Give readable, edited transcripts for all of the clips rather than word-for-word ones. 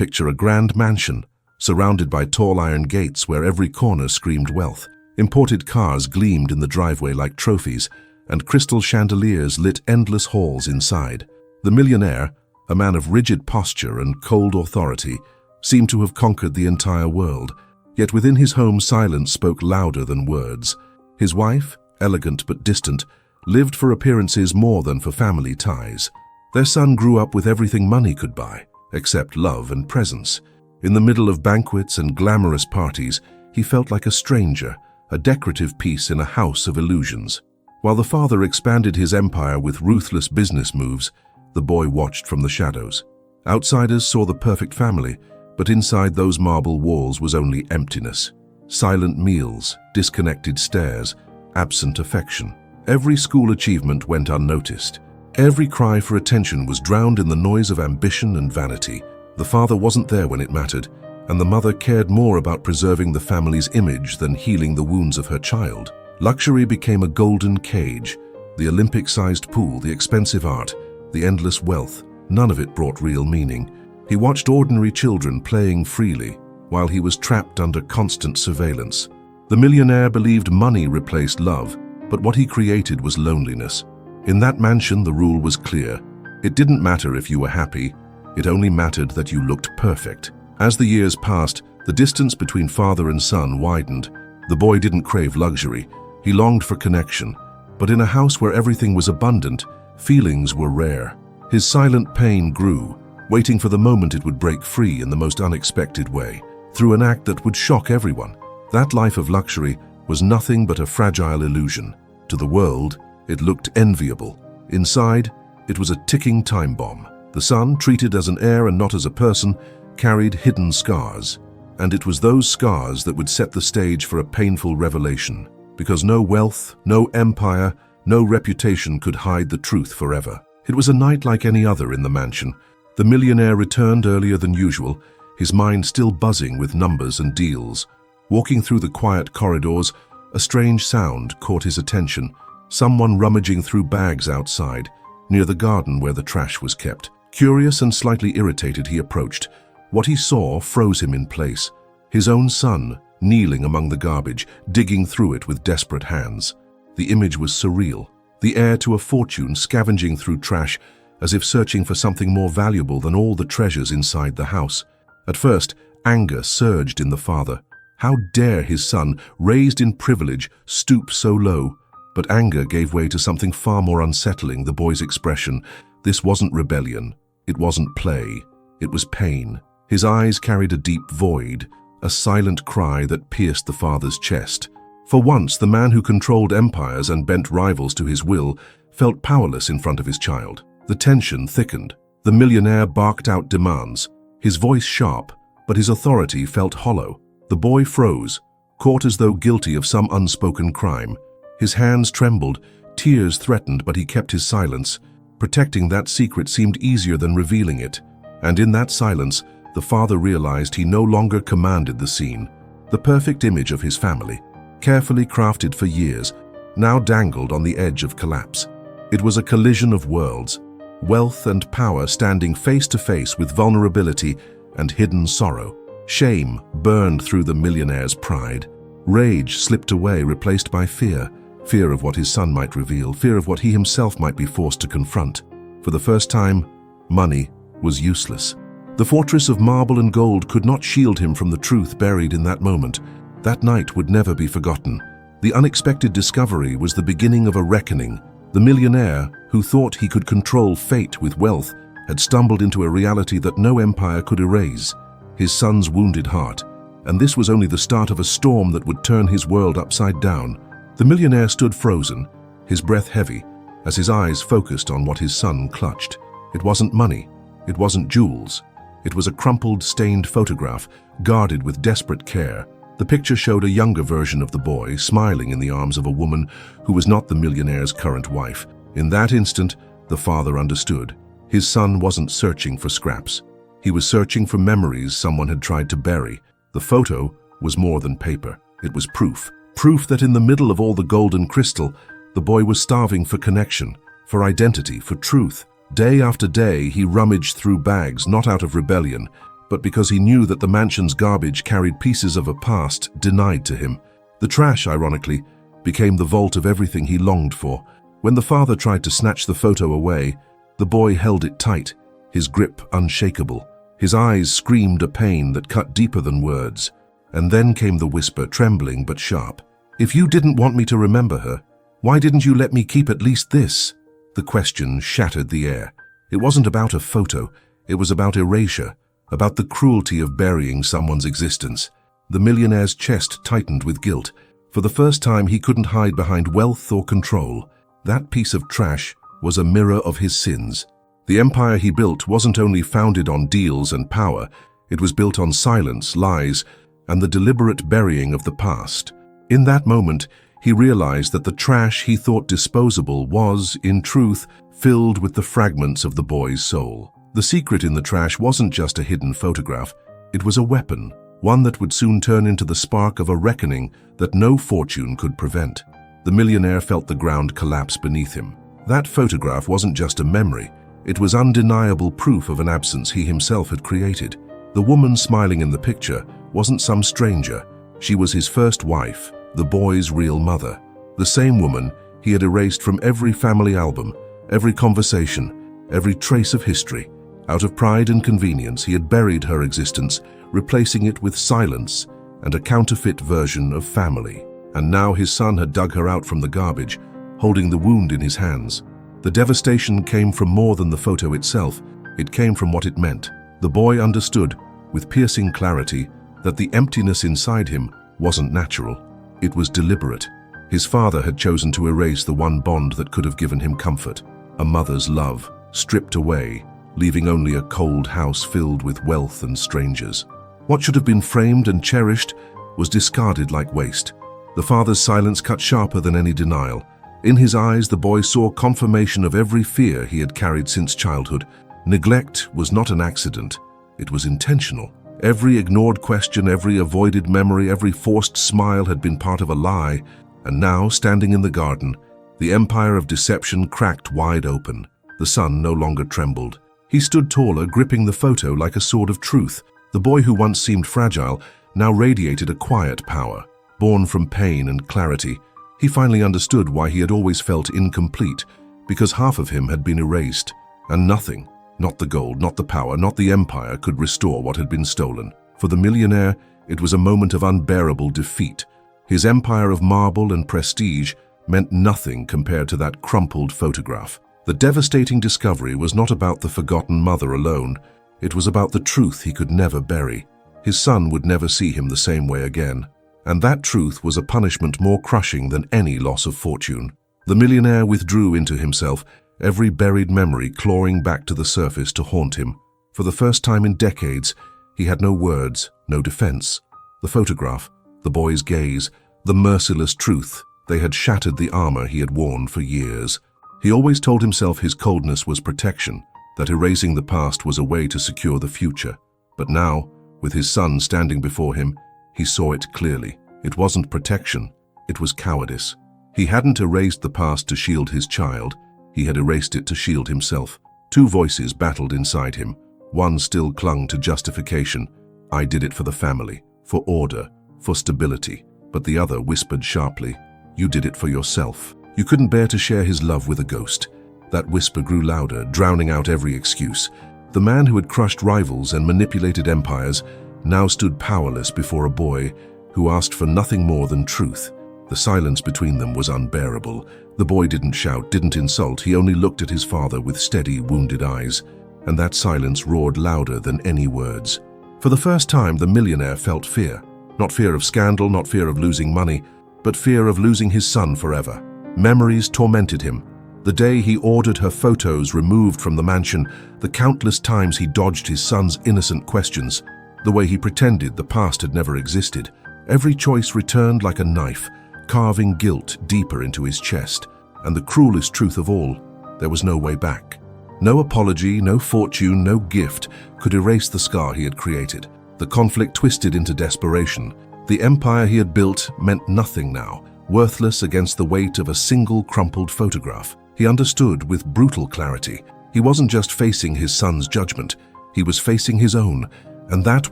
Picture a grand mansion, surrounded by tall iron gates where every corner screamed wealth. Imported cars gleamed in the driveway like trophies, and crystal chandeliers lit endless halls inside. The millionaire, a man of rigid posture and cold authority, seemed to have conquered the entire world. Yet within his home silence spoke louder than words. His wife, elegant but distant, lived for appearances more than for family ties. Their son grew up with everything money could buy, except love and presence. In the middle of banquets and glamorous parties, he felt like a stranger, a decorative piece in a house of illusions. While the father expanded his empire with ruthless business moves, the boy watched from the shadows. Outsiders saw the perfect family, but inside those marble walls was only emptiness. Silent meals, disconnected stares, absent affection. Every school achievement went unnoticed. Every cry for attention was drowned in the noise of ambition and vanity. The father wasn't there when it mattered, and the mother cared more about preserving the family's image than healing the wounds of her child. Luxury became a golden cage. The Olympic-sized pool, the expensive art, the endless wealth, none of it brought real meaning. He watched ordinary children playing freely, while he was trapped under constant surveillance. The millionaire believed money replaced love, but what he created was loneliness. In that mansion, the rule was clear. It didn't matter if you were happy, it only mattered that you looked perfect. As the years passed, the distance between father and son widened. The boy didn't crave luxury, he longed for connection. But in a house where everything was abundant, feelings were rare. His silent pain grew, waiting for the moment it would break free in the most unexpected way, through an act that would shock everyone. That life of luxury was nothing but a fragile illusion. To the world, it looked enviable. Inside, it was a ticking time bomb. The son, treated as an heir and not as a person, carried hidden scars. And it was those scars that would set the stage for a painful revelation. Because no wealth, no empire, no reputation could hide the truth forever. It was a night like any other in the mansion. The millionaire returned earlier than usual, his mind still buzzing with numbers and deals. Walking through the quiet corridors, a strange sound caught his attention. Someone rummaging through bags outside, near the garden where the trash was kept. Curious and slightly irritated, he approached. What he saw froze him in place. His own son, kneeling among the garbage, digging through it with desperate hands. The image was surreal. The heir to a fortune scavenging through trash, as if searching for something more valuable than all the treasures inside the house. At first, anger surged in the father. How dare his son, raised in privilege, stoop so low? But anger gave way to something far more unsettling, the boy's expression. This wasn't rebellion. It wasn't play. It was pain. His eyes carried a deep void, a silent cry that pierced the father's chest. For once, the man who controlled empires and bent rivals to his will felt powerless in front of his child. The tension thickened. The millionaire barked out demands, his voice sharp, but his authority felt hollow. The boy froze, caught as though guilty of some unspoken crime. His hands trembled, tears threatened, but he kept his silence. Protecting that secret seemed easier than revealing it. And in that silence, the father realized he no longer commanded the scene. The perfect image of his family, carefully crafted for years, now dangled on the edge of collapse. It was a collision of worlds, wealth and power standing face to face with vulnerability and hidden sorrow. Shame burned through the millionaire's pride. Rage slipped away, replaced by fear. Fear of what his son might reveal, fear of what he himself might be forced to confront. For the first time, money was useless. The fortress of marble and gold could not shield him from the truth buried in that moment. That night would never be forgotten. The unexpected discovery was the beginning of a reckoning. The millionaire, who thought he could control fate with wealth, had stumbled into a reality that no empire could erase. His son's wounded heart. And this was only the start of a storm that would turn his world upside down. The millionaire stood frozen, his breath heavy, as his eyes focused on what his son clutched. It wasn't money. It wasn't jewels. It was a crumpled, stained photograph, guarded with desperate care. The picture showed a younger version of the boy, smiling in the arms of a woman who was not the millionaire's current wife. In that instant, the father understood. His son wasn't searching for scraps. He was searching for memories someone had tried to bury. The photo was more than paper. It was proof. Proof that in the middle of all the gold and crystal, the boy was starving for connection, for identity, for truth. Day after day, he rummaged through bags, not out of rebellion, but because he knew that the mansion's garbage carried pieces of a past denied to him. The trash, ironically, became the vault of everything he longed for. When the father tried to snatch the photo away, the boy held it tight, his grip unshakable. His eyes screamed a pain that cut deeper than words. And then came the whisper, trembling but sharp. "If you didn't want me to remember her, why didn't you let me keep at least this?" The question shattered the air. It wasn't about a photo, it was about erasure, about the cruelty of burying someone's existence. The millionaire's chest tightened with guilt. For the first time, he couldn't hide behind wealth or control. That piece of trash was a mirror of his sins. The empire he built wasn't only founded on deals and power, it was built on silence, lies, and the deliberate burying of the past. In that moment, he realized that the trash he thought disposable was, in truth, filled with the fragments of the boy's soul. The secret in the trash wasn't just a hidden photograph, it was a weapon, one that would soon turn into the spark of a reckoning that no fortune could prevent. The millionaire felt the ground collapse beneath him. That photograph wasn't just a memory, it was undeniable proof of an absence he himself had created. The woman smiling in the picture wasn't some stranger, she was his first wife, the boy's real mother. The same woman he had erased from every family album, every conversation, every trace of history. Out of pride and convenience, he had buried her existence, replacing it with silence and a counterfeit version of family. And now his son had dug her out from the garbage, holding the wound in his hands. The devastation came from more than the photo itself, it came from what it meant. The boy understood, with piercing clarity, that the emptiness inside him wasn't natural. It was deliberate. His father had chosen to erase the one bond that could have given him comfort, a mother's love, stripped away, leaving only a cold house filled with wealth and strangers. What should have been framed and cherished was discarded like waste. The father's silence cut sharper than any denial. In his eyes, the boy saw confirmation of every fear he had carried since childhood. Neglect was not an accident, it was intentional. Every ignored question, every avoided memory, every forced smile had been part of a lie, and now, standing in the garden, the empire of deception cracked wide open. The son no longer trembled. He stood taller, gripping the photo like a sword of truth. The boy who once seemed fragile now radiated a quiet power, born from pain and clarity. He finally understood why he had always felt incomplete, because half of him had been erased, and nothing, not the gold, not the power, not the empire, could restore what had been stolen. For the millionaire, it was a moment of unbearable defeat. His empire of marble and prestige meant nothing compared to that crumpled photograph. The devastating discovery was not about the forgotten mother alone. It was about the truth he could never bury. His son would never see him the same way again. And that truth was a punishment more crushing than any loss of fortune. The millionaire withdrew into himself, every buried memory clawing back to the surface to haunt him. For the first time in decades, he had no words, no defense. The photograph, the boy's gaze, the merciless truth, they had shattered the armor he had worn for years. He always told himself his coldness was protection, that erasing the past was a way to secure the future. But now, with his son standing before him, he saw it clearly. It wasn't protection, it was cowardice. He hadn't erased the past to shield his child, he had erased it to shield himself. Two voices battled inside him. One still clung to justification. I did it for the family, for order, for stability. But the other whispered sharply, you did it for yourself. You couldn't bear to share his love with a ghost. That whisper grew louder, drowning out every excuse. The man who had crushed rivals and manipulated empires now stood powerless before a boy who asked for nothing more than truth. The silence between them was unbearable. The boy didn't shout, didn't insult, he only looked at his father with steady, wounded eyes. And that silence roared louder than any words. For the first time, the millionaire felt fear. Not fear of scandal, not fear of losing money, but fear of losing his son forever. Memories tormented him. The day he ordered her photos removed from the mansion, the countless times he dodged his son's innocent questions, the way he pretended the past had never existed. Every choice returned like a knife, carving guilt deeper into his chest. And the cruelest truth of all, there was no way back. No apology, no fortune, no gift could erase the scar he had created. The conflict twisted into desperation. The empire he had built meant nothing now, worthless against the weight of a single crumpled photograph. He understood with brutal clarity. He wasn't just facing his son's judgment, he was facing his own, And that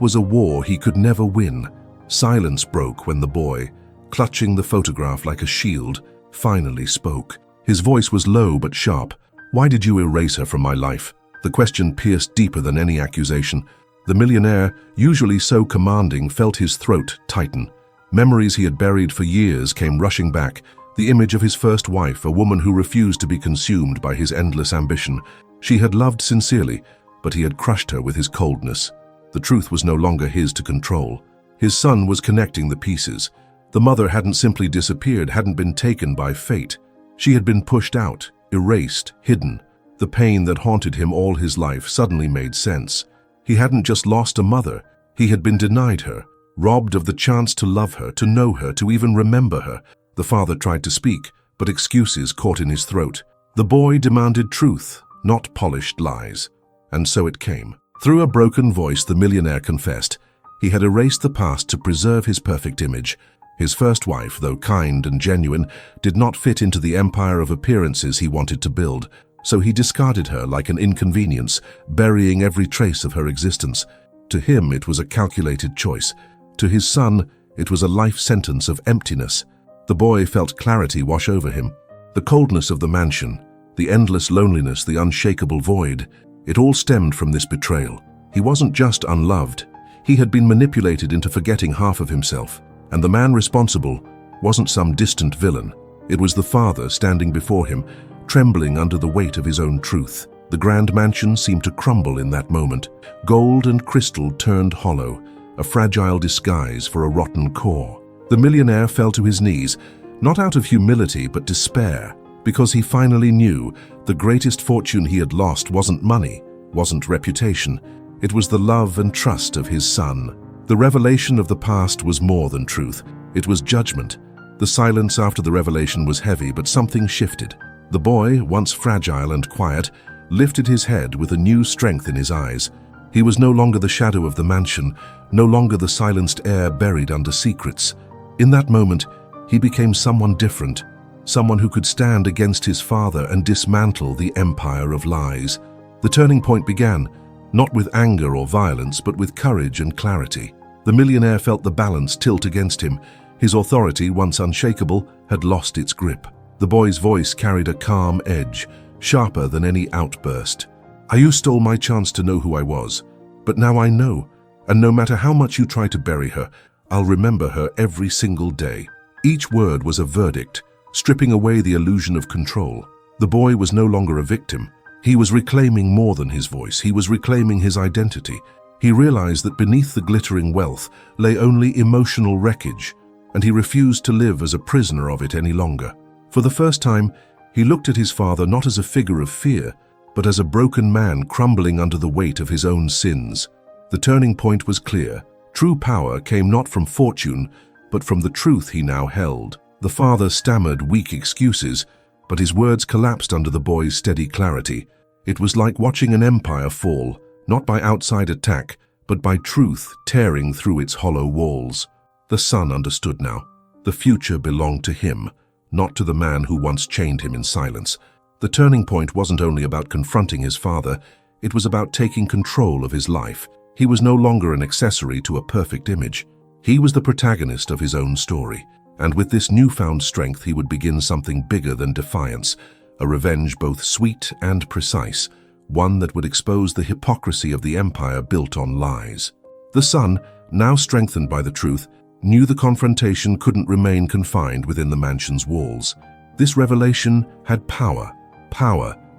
was a war he could never win. Silence broke when the boy, clutching the photograph like a shield, finally spoke. His voice was low but sharp. "Why did you erase her from my life?" The question pierced deeper than any accusation. The millionaire, usually so commanding, felt his throat tighten. Memories he had buried for years came rushing back. The image of his first wife, a woman who refused to be consumed by his endless ambition. She had loved sincerely, but he had crushed her with his coldness. The truth was no longer his to control. His son was connecting the pieces. The mother hadn't simply disappeared, hadn't been taken by fate. She had been pushed out, erased, hidden. The pain that haunted him all his life suddenly made sense. He hadn't just lost a mother, he had been denied her, robbed of the chance to love her, to know her, to even remember her. The father tried to speak, but excuses caught in his throat. The boy demanded truth, not polished lies. And so it came. Through a broken voice, the millionaire confessed. He had erased the past to preserve his perfect image. His first wife, though kind and genuine, did not fit into the empire of appearances he wanted to build, so he discarded her like an inconvenience, burying every trace of her existence. To him, it was a calculated choice. To his son, it was a life sentence of emptiness. The boy felt clarity wash over him. The coldness of the mansion, the endless loneliness, the unshakable void, it all stemmed from this betrayal. He wasn't just unloved. He had been manipulated into forgetting half of himself. And the man responsible wasn't some distant villain. It was the father standing before him, trembling under the weight of his own truth. The grand mansion seemed to crumble in that moment. Gold and crystal turned hollow, a fragile disguise for a rotten core. The millionaire fell to his knees, not out of humility but despair, because he finally knew the greatest fortune he had lost wasn't money, wasn't reputation. It was the love and trust of his son. The revelation of the past was more than truth. It was judgment. The silence after the revelation was heavy, but something shifted. The boy, once fragile and quiet, lifted his head with a new strength in his eyes. He was no longer the shadow of the mansion, no longer the silenced heir buried under secrets. In that moment, he became someone different, someone who could stand against his father and dismantle the empire of lies. The turning point began, not with anger or violence, but with courage and clarity. The millionaire felt the balance tilt against him. His authority, once unshakable, had lost its grip. The boy's voice carried a calm edge, sharper than any outburst. "You stole my chance to know who I was, but now I know, and no matter how much you try to bury her, I'll remember her every single day." Each word was a verdict, stripping away the illusion of control. The boy was no longer a victim. He was reclaiming more than his voice. He was reclaiming his identity. He realized that beneath the glittering wealth lay only emotional wreckage, and he refused to live as a prisoner of it any longer. For the first time, he looked at his father not as a figure of fear, but as a broken man crumbling under the weight of his own sins. The turning point was clear. True power came not from fortune, but from the truth he now held. The father stammered weak excuses, but his words collapsed under the boy's steady clarity. It was like watching an empire fall, not by outside attack, but by truth tearing through its hollow walls. The son understood now. The future belonged to him, not to the man who once chained him in silence. The turning point wasn't only about confronting his father, it was about taking control of his life. He was no longer an accessory to a perfect image. He was the protagonist of his own story, and with this newfound strength he would begin something bigger than defiance, a revenge both sweet and precise, one that would expose the hypocrisy of the empire built on lies. The son, now strengthened by the truth, knew the confrontation couldn't remain confined within the mansion's walls. This revelation had power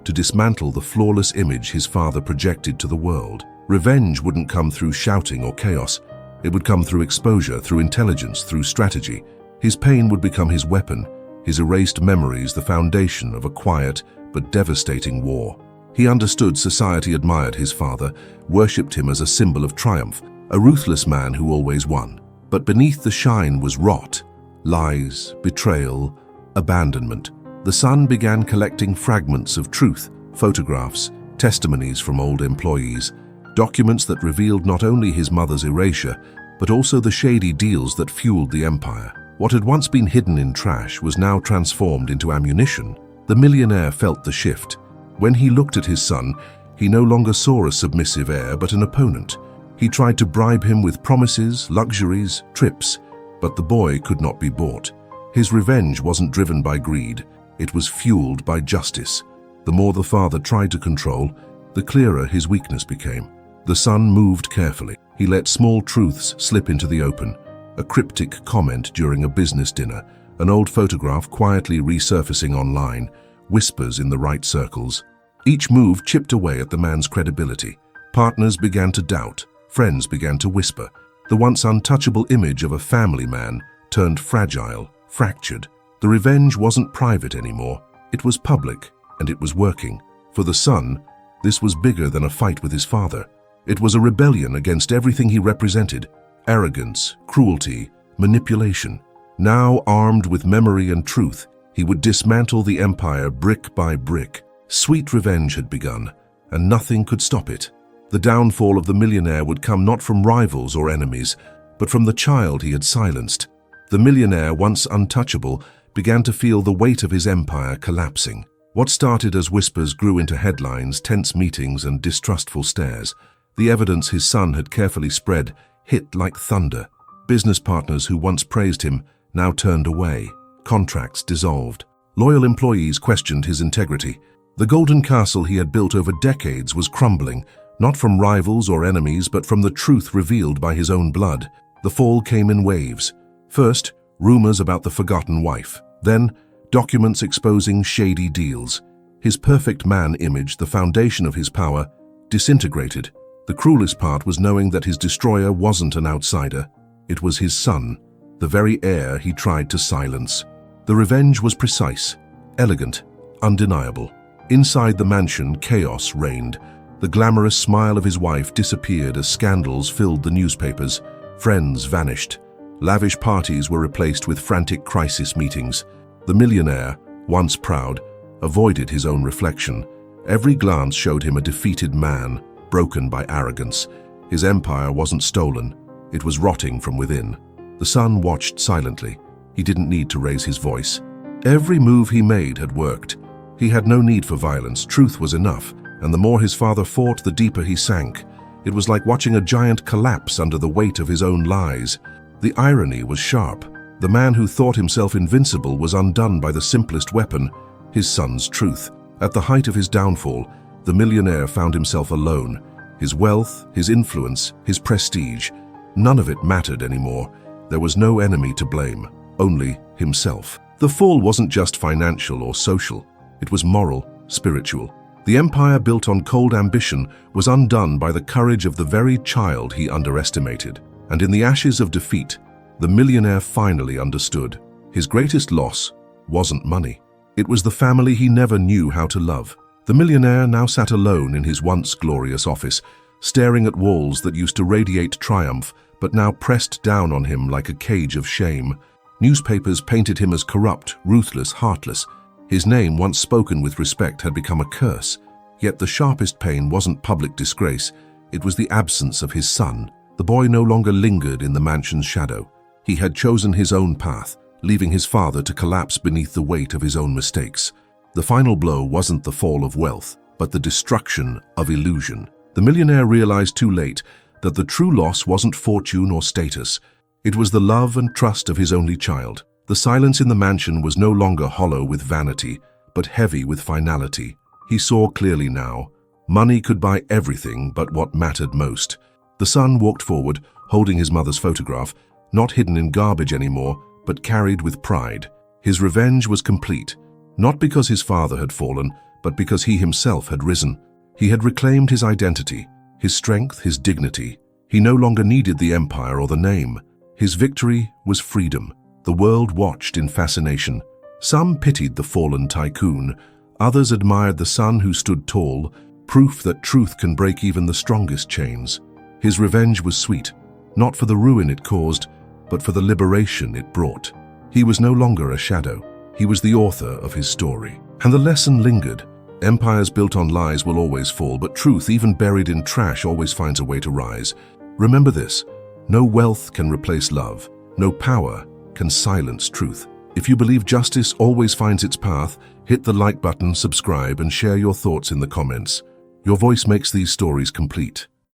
to dismantle the flawless image his father projected to the world. Revenge wouldn't come through shouting or chaos. It would come through exposure, through intelligence, through strategy. His pain would become his weapon, his erased memories the foundation of a quiet but devastating war. He understood society admired his father, worshipped him as a symbol of triumph, a ruthless man who always won. But beneath the shine was rot, lies, betrayal, abandonment. The son began collecting fragments of truth, photographs, testimonies from old employees, documents that revealed not only his mother's erasure, but also the shady deals that fueled the empire. What had once been hidden in trash was now transformed into ammunition. The millionaire felt the shift. When he looked at his son, he no longer saw a submissive heir but an opponent. He tried to bribe him with promises, luxuries, trips, but the boy could not be bought. His revenge wasn't driven by greed, it was fueled by justice. The more the father tried to control, the clearer his weakness became. The son moved carefully. He let small truths slip into the open. A cryptic comment during a business dinner, an old photograph quietly resurfacing online, whispers in the right circles. Each move chipped away at the man's credibility. Partners began to doubt. Friends began to whisper. The once untouchable image of a family man turned fragile, fractured. The revenge wasn't private anymore. It was public, and it was working. For the son, this was bigger than a fight with his father. It was a rebellion against everything he represented: arrogance, cruelty, manipulation. Now, armed with memory and truth, he would dismantle the empire brick by brick. Sweet revenge had begun, and nothing could stop it. The downfall of the millionaire would come not from rivals or enemies, but from the child he had silenced. The millionaire, once untouchable, began to feel the weight of his empire collapsing. What started as whispers grew into headlines, tense meetings, and distrustful stares. The evidence his son had carefully spread hit like thunder. Business partners who once praised him now turned away. Contracts dissolved. Loyal employees questioned his integrity. The golden castle he had built over decades was crumbling, not from rivals or enemies, but from the truth revealed by his own blood. The fall came in waves. First, rumors about the forgotten wife. Then, documents exposing shady deals. His perfect man image, the foundation of his power, disintegrated. The cruelest part was knowing that his destroyer wasn't an outsider. It was his son, the very heir he tried to silence. The revenge was precise, elegant, undeniable. Inside the mansion, chaos reigned. The glamorous smile of his wife disappeared as scandals filled the newspapers. Friends vanished. Lavish parties were replaced with frantic crisis meetings. The millionaire, once proud, avoided his own reflection. Every glance showed him a defeated man, broken by arrogance. His empire wasn't stolen, it was rotting from within. The son watched silently. He didn't need to raise his voice. Every move he made had worked. He had no need for violence, truth was enough, and the more his father fought, the deeper he sank. It was like watching a giant collapse under the weight of his own lies. The irony was sharp. The man who thought himself invincible was undone by the simplest weapon, his son's truth. At the height of his downfall, the millionaire found himself alone. His wealth, his influence, his prestige, none of it mattered anymore. There was no enemy to blame, only himself. The fall wasn't just financial or social. It was moral, spiritual. The empire built on cold ambition was undone by the courage of the very child he underestimated. And in the ashes of defeat, the millionaire finally understood. His greatest loss wasn't money. It was the family he never knew how to love. The millionaire now sat alone in his once glorious office, staring at walls that used to radiate triumph, but now pressed down on him like a cage of shame. Newspapers painted him as corrupt, ruthless, heartless. His name, once spoken with respect, had become a curse. Yet the sharpest pain wasn't public disgrace. It was the absence of his son. The boy no longer lingered in the mansion's shadow. He had chosen his own path, leaving his father to collapse beneath the weight of his own mistakes. The final blow wasn't the fall of wealth, but the destruction of illusion. The millionaire realized too late that the true loss wasn't fortune or status. It was the love and trust of his only child. The silence in the mansion was no longer hollow with vanity, but heavy with finality. He saw clearly now. Money could buy everything but what mattered most. The son walked forward, holding his mother's photograph, not hidden in garbage anymore, but carried with pride. His revenge was complete, not because his father had fallen, but because he himself had risen. He had reclaimed his identity, his strength, his dignity. He no longer needed the empire or the name. His victory was freedom. The world watched in fascination. Some pitied the fallen tycoon. Others admired the son who stood tall, proof that truth can break even the strongest chains. His revenge was sweet, not for the ruin it caused, but for the liberation it brought. He was no longer a shadow. He was the author of his story. And the lesson lingered. Empires built on lies will always fall, but truth, even buried in trash, always finds a way to rise. Remember this: no wealth can replace love. No power can silence truth. If you believe justice always finds its path, hit the like button, subscribe, and share your thoughts in the comments. Your voice makes these stories complete.